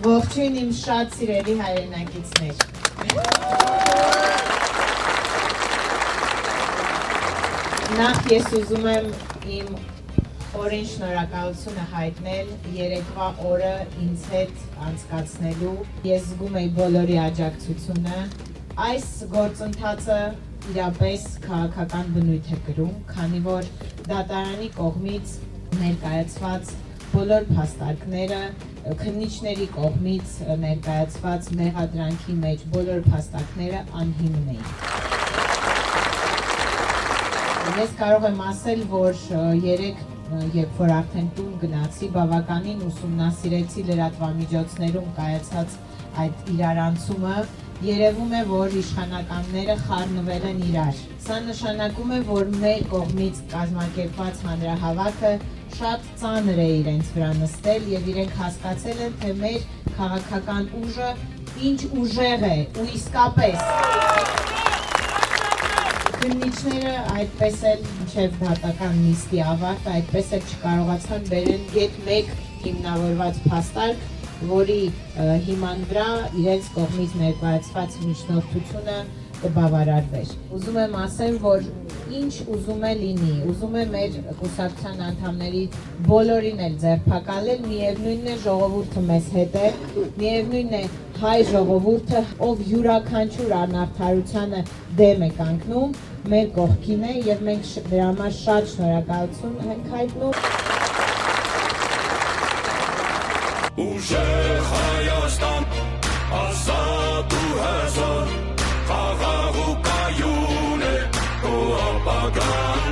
Ողջույն իմ շատ սիրելի հայրենակիցներ։ Նախ ես ուզում եմ իմ օրին շնորհակալությունը հայտնել երեկվա օրը ինձ հետ անցկացնելու։ Ես զգում եի բոլորի աջակցությունը։ Այս գործընթացը իրապես քաղաքական բնույթ է կրում, քանի որ դատարանի կողմից ներկայացված բոլոր փաստարկները, քննիչների կողմից ներկայացված մեղադրանքի մեջ բոլոր փաստարկները անհիմն էին։ Ես կարող եմ ասել, որ երեկ, երբ որ արդեն տուն գնացի, բավականին ուսումնասիրեցի լրատվամիջոցներում կայացած այդ իրարանցումը, երևում է, որ իշխանականները խառնվել են իրար։ Սա նշանակում է, որ մեր կողմից կազմակերպված հանրահավաքը շատ ծանր է իրենց վրա նստել եւ իրենք հասկացել են, թե մեր քաղաքական ուժը ինչ ուժեղ է ու իսկապես քննիչները այդպես էլ մինչև դատական նիստի ավարտ այդպես էլ չկարողացան բերել գեթ մեկ հիմնավորված փաստարկ, որի հիման վրա իրենց կողմից ներկայացված միջնորդությունը կբավարարվեր։ Ուզում եմ ասել, որ ինչ ուզում է լինի, ուզում է մեր կուսակցության անդամների բոլորին էլ ձերբակալել, միևնույնն է ժողովուրդը մեզ հետ է, միևնույնն է հայ ժողովուրդը, ով յուրաքանչյուր անարդարությանը դեմ է կանգնում, մեր կողքին է եւ մենք դրա համար շատ շնորհակալություն ենք հայտնում։ Ուժեղ Հայաստան, ազատ ու հզոր, խաղաղ ու կայուն է, ու ապագան